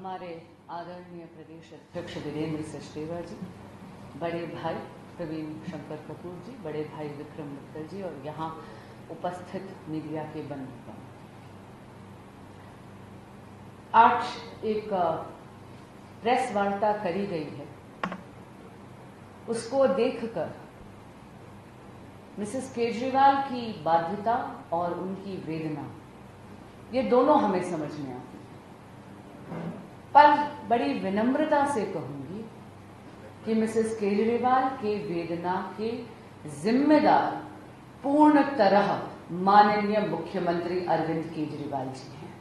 हमारे आदरणीय प्रदेश अध्यक्ष वीरेंद्र सचदेवा जी, बड़े भाई प्रवीण शंकर कपूर जी, बड़े भाई विक्रम मित्तल जी और यहाँ उपस्थित मीडिया के बंधुगण, आज एक प्रेस वार्ता करी गई है, उसको देखकर मिसेस केजरीवाल की बाध्यता और उनकी वेदना ये दोनों हमें समझ में आती है। पर बड़ी विनम्रता से कहूंगी कि मिसेस केजरीवाल के वेदना के जिम्मेदार पूर्ण तरह माननीय मुख्यमंत्री अरविंद केजरीवाल जी हैं।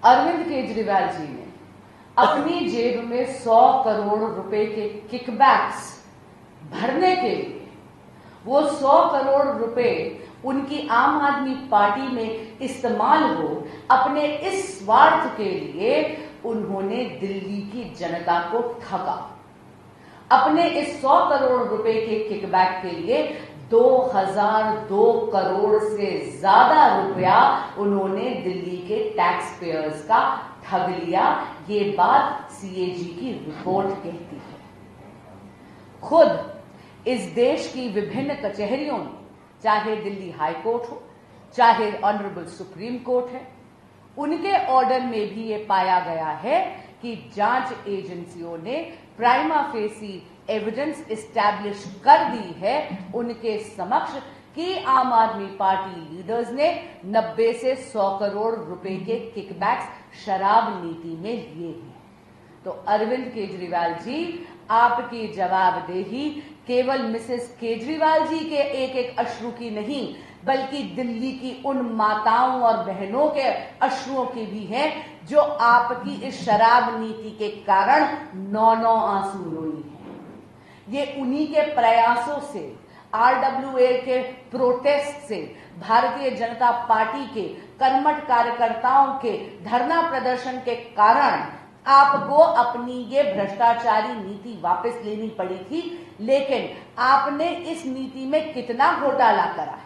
अरविंद केजरीवाल जी ने अपनी जेब में 100 करोड़ रुपए के किकबैक्स भरने के लिए वो 100 करोड़ रुपए उनकी आम आदमी पार्टी में इस्तेमाल हो, अपने इस स्वार्थ के लिए उन्होंने दिल्ली की जनता को ठगा। अपने इस 100 करोड़ रुपए के किकबैक के लिए 2002 करोड़ से ज्यादा रुपया उन्होंने दिल्ली के टैक्स पेयर्स का ठग लिया। ये बात सीएजी की रिपोर्ट कहती है। खुद इस देश की विभिन्न कचहरियों में, चाहे दिल्ली हाई कोर्ट हो, चाहे ऑनरेबल सुप्रीम कोर्ट है, उनके ऑर्डर में भी ये पाया गया है कि जांच एजेंसियों ने प्राइमा फेसी एविडेंस एस्टैब्लिश कर दी है उनके समक्ष कि आम आदमी पार्टी लीडर्स ने 90 से 100 करोड़ रुपए के किकबैक्स शराब नीति में लिए हैं। तो अरविंद केजरीवाल जी, आपकी जवाबदेही केवल मिसेस केजरीवाल जी के एक एक अश्रु की नहीं, बल्कि दिल्ली की उन माताओं और बहनों के अश्रुओं की भी है जो आपकी इस शराब नीति के कारण 9 आंसू रोई हैं। ये उन्हीं के प्रयासों से, आरडब्ल्यूए के प्रोटेस्ट से, भारतीय जनता पार्टी के कर्मठ कार्यकर्ताओं के धरना प्रदर्शन के कारण आपको अपनी ये भ्रष्टाचारी नीति वापस लेनी पड़ी थी। लेकिन आपने इस नीति में कितना घोटाला करा है?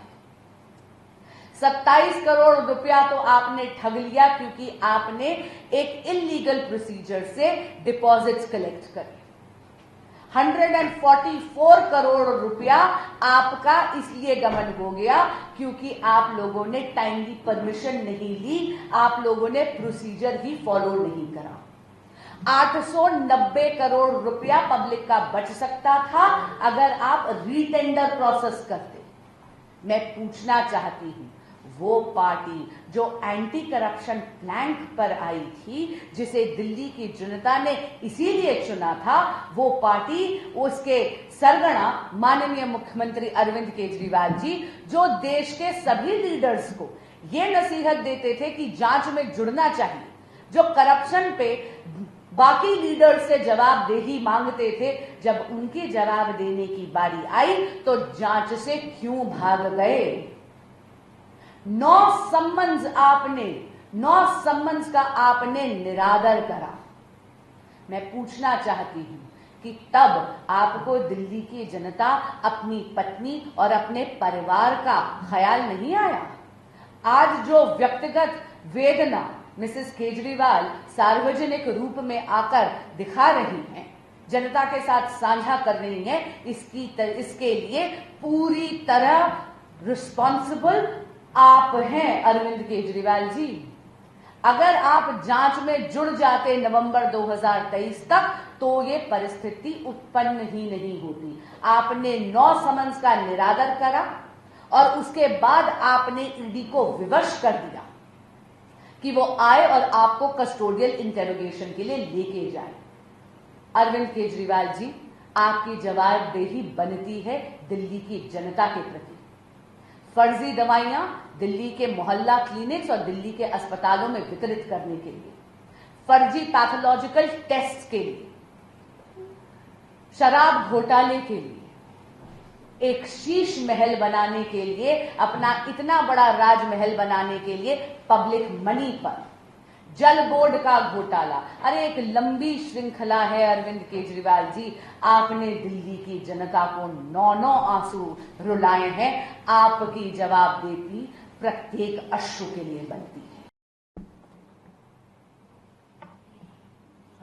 27 करोड़ रुपया तो आपने ठग लिया क्योंकि आपने एक इलीगल प्रोसीजर से डिपॉजिट्स कलेक्ट करे। 144 करोड़ रुपया आपका इसलिए गमन हो गया क्योंकि आप लोगों ने टाइमली परमिशन नहीं ली, आप लोगों ने प्रोसीजर ही फॉलो नहीं करा। 890 करोड़ रुपया पब्लिक का बच सकता था अगर आप रीटेंडर प्रोसेस करते। मैं पूछना चाहती हूं, वो पार्टी जो एंटी करप्शन प्लैंक पर आई थी, जिसे दिल्ली की जनता ने इसीलिए चुना था, वो पार्टी, उसके सरगना माननीय मुख्यमंत्री अरविंद केजरीवाल जी, जो देश के सभी लीडर्स को ये नसीहत देते थे कि जांच में जुड़ना चाहिए, जो करप्शन पे बाकी लीडर से जवाबदेही मांगते थे, जब उनकी जवाब देने की बारी आई तो जांच से क्यों भाग गए? 9 सम्मन्स का आपने निरादर करा। मैं पूछना चाहती हूं कि तब आपको दिल्ली की जनता, अपनी पत्नी और अपने परिवार का ख्याल नहीं आया? आज जो व्यक्तिगत वेदना मिसेस केजरीवाल सार्वजनिक रूप में आकर दिखा रही हैं, जनता के साथ साझा कर रही हैं, इसके लिए पूरी तरह रिस्पॉन्सिबल आप हैं अरविंद केजरीवाल जी। अगर आप जांच में जुड़ जाते नवंबर 2023 तक तो ये परिस्थिति उत्पन्न ही नहीं होती। आपने 9 समन्स का निरादर करा और उसके बाद आपने ईडी को विवश कर दिया कि वो आए और आपको कस्टोडियल इंटेरोगेशन के लिए लेके जाए। अरविंद केजरीवाल जी, आपकी जवाबदेही बनती है दिल्ली की जनता के प्रति। फर्जी दवाइयां दिल्ली के मोहल्ला क्लिनिक्स और दिल्ली के अस्पतालों में वितरित करने के लिए, फर्जी पैथोलॉजिकल टेस्ट के लिए, शराब घोटाले के लिए, एक शीश महल बनाने के लिए, अपना इतना बड़ा राजमहल बनाने के लिए पब्लिक मनी पर, जल बोर्ड का घोटाला, अरे एक लंबी श्रृंखला है अरविंद केजरीवाल जी। आपने दिल्ली की जनता को 9 आंसू रुलाए हैं। आपकी जवाबदेही प्रत्येक अश्रु के लिए बनती है।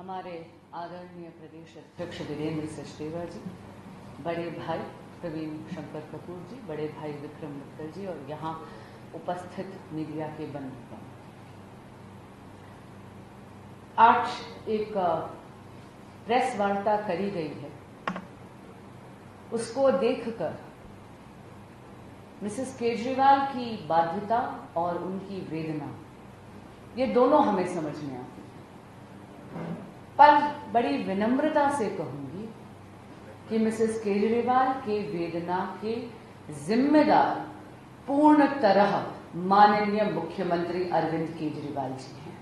हमारे आदरणीय प्रदेश अध्यक्ष वीरेंद्र सचदेवा जी, बड़े भाई प्रवीण शंकर कपूर जी, बड़े भाई विक्रम मित्तल जी और यहाँ उपस्थित मीडिया के बंधुगण, आज एक प्रेस वार्ता करी गई है, उसको देखकर मिसेस केजरीवाल की बाध्यता और उनकी वेदना ये दोनों हमें समझ में आती है। पर बड़ी विनम्रता से कहूंगी कि मिसेस केजरीवाल के वेदना के जिम्मेदार पूर्ण तरह माननीय मुख्यमंत्री अरविंद केजरीवाल जी हैं।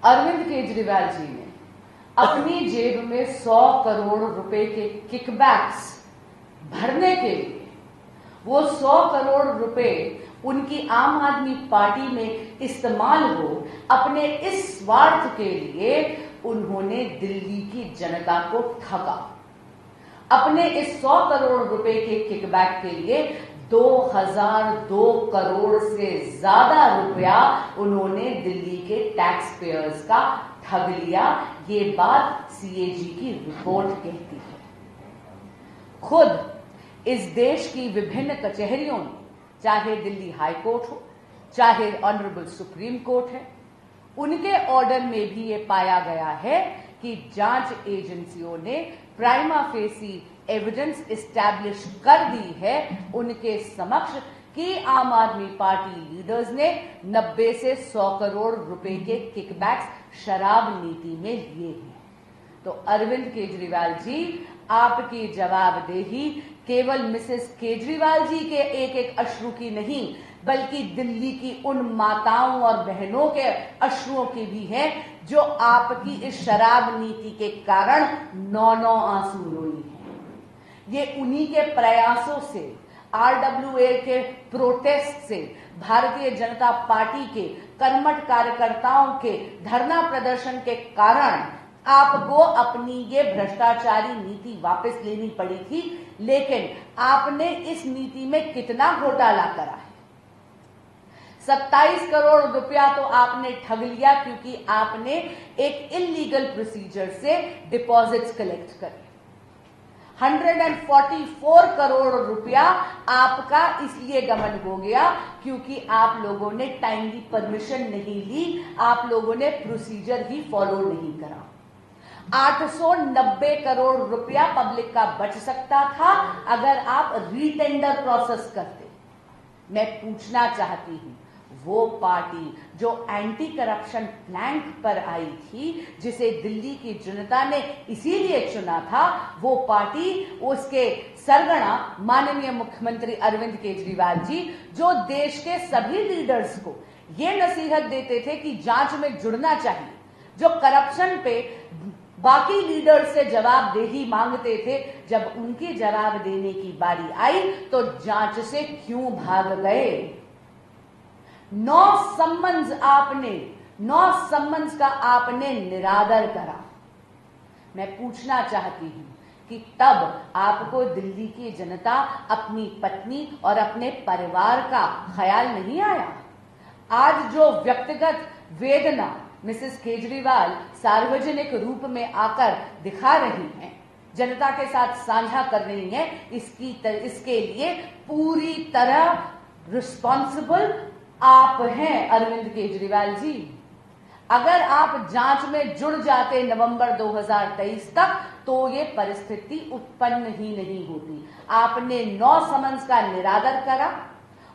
अरविंद केजरीवाल जी ने अपनी जेब में 100 करोड़ रुपए के किकबैक्स भरने के लिए वो 100 करोड़ रुपए उनकी आम आदमी पार्टी में इस्तेमाल हो, अपने इस स्वार्थ के लिए उन्होंने दिल्ली की जनता को ठगा। अपने इस 100 करोड़ रुपए के किकबैक के लिए 2002 करोड़ से ज्यादा रुपया उन्होंने दिल्ली के टैक्स पेयर्स का ठग लिया। ये बात सीएजी की रिपोर्ट कहती है। खुद इस देश की विभिन्न कचहरियों में, चाहे दिल्ली हाई कोर्ट हो, चाहे ऑनरेबल सुप्रीम कोर्ट है, उनके ऑर्डर में भी ये पाया गया है कि जांच एजेंसियों ने प्राइमा फेसी एविडेंस एस्टैब्लिश कर दी है उनके समक्ष कि आम आदमी पार्टी लीडर्स ने 90 से 100 करोड़ रुपए के किकबैक्स शराब नीति में लिए हैं। तो अरविंद केजरीवाल जी, आपकी जवाबदेही केवल मिसेस केजरीवाल जी के एक एक अश्रु की नहीं, बल्कि दिल्ली की उन माताओं और बहनों के अश्रुओं की भी है जो आपकी इस शराब नीति के कारण 9 आंसू रोई हैं। ये उन्हीं के प्रयासों से, आरडब्ल्यूए के प्रोटेस्ट से, भारतीय जनता पार्टी के कर्मठ कार्यकर्ताओं के धरना प्रदर्शन के कारण आपको अपनी ये भ्रष्टाचारी नीति वापस लेनी पड़ी थी। लेकिन आपने इस नीति में कितना घोटाला करा है? 27 करोड़ रुपया तो आपने ठग लिया क्योंकि आपने एक इलीगल प्रोसीजर से डिपॉजिट्स कलेक्ट करे। 144 करोड़ रुपया आपका इसलिए गमन हो गया क्योंकि आप लोगों ने टाइमली परमिशन नहीं ली, आप लोगों ने प्रोसीजर ही फॉलो नहीं करा। 890 करोड़ रुपया पब्लिक का बच सकता था अगर आप रीटेंडर प्रोसेस करते। मैं पूछना चाहती हूं, वो पार्टी जो एंटी करप्शन प्लैंक पर आई थी, जिसे दिल्ली की जनता ने इसीलिए चुना था, वो पार्टी, उसके सरगना माननीय मुख्यमंत्री अरविंद केजरीवाल जी, जो देश के सभी लीडर्स को ये नसीहत देते थे कि जांच में जुड़ना चाहिए, जो करप्शन पे बाकी लीडर से जवाबदेही मांगते थे, जब उनकी जवाब देने की बारी आई तो जांच से क्यों भाग गए? 9 सम्मन्स का आपने निरादर करा। मैं पूछना चाहती हूं कि तब आपको दिल्ली की जनता, अपनी पत्नी और अपने परिवार का ख्याल नहीं आया? आज जो व्यक्तिगत वेदना मिसेस केजरीवाल सार्वजनिक रूप में आकर दिखा रही हैं, जनता के साथ साझा कर रही हैं, इसके लिए पूरी तरह रिस्पॉन्सिबल आप हैं अरविंद केजरीवाल जी। अगर आप जांच में जुड़ जाते नवंबर 2023 तक तो ये परिस्थिति उत्पन्न ही नहीं होती। आपने 9 समन्स का निरादर करा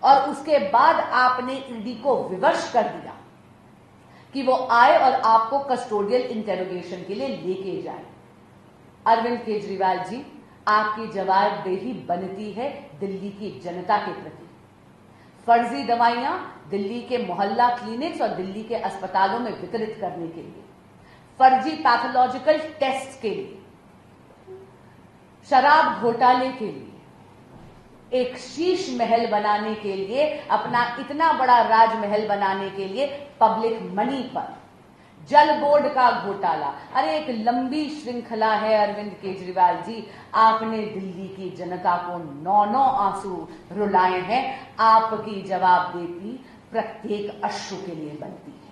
और उसके बाद आपने ईडी को विवश कर दिया कि वो आए और आपको कस्टोडियल इंटेरोगेशन के लिए लेके जाए। अरविंद केजरीवाल जी, आपकी जवाबदेही बनती है दिल्ली की जनता के प्रति। फर्जी दवाइयां दिल्ली के मोहल्ला क्लिनिक्स और दिल्ली के अस्पतालों में वितरित करने के लिए, फर्जी पैथोलॉजिकल टेस्ट के लिए, शराब घोटाले के लिए, एक शीश महल बनाने के लिए, अपना इतना बड़ा राजमहल बनाने के लिए पब्लिक मनी पर, जल बोर्ड का घोटाला, अरे एक लंबी श्रृंखला है अरविंद केजरीवाल जी। आपने दिल्ली की जनता को 9 आंसू रुलाए हैं। आपकी जवाबदेही प्रत्येक अश्रु के लिए बनती है।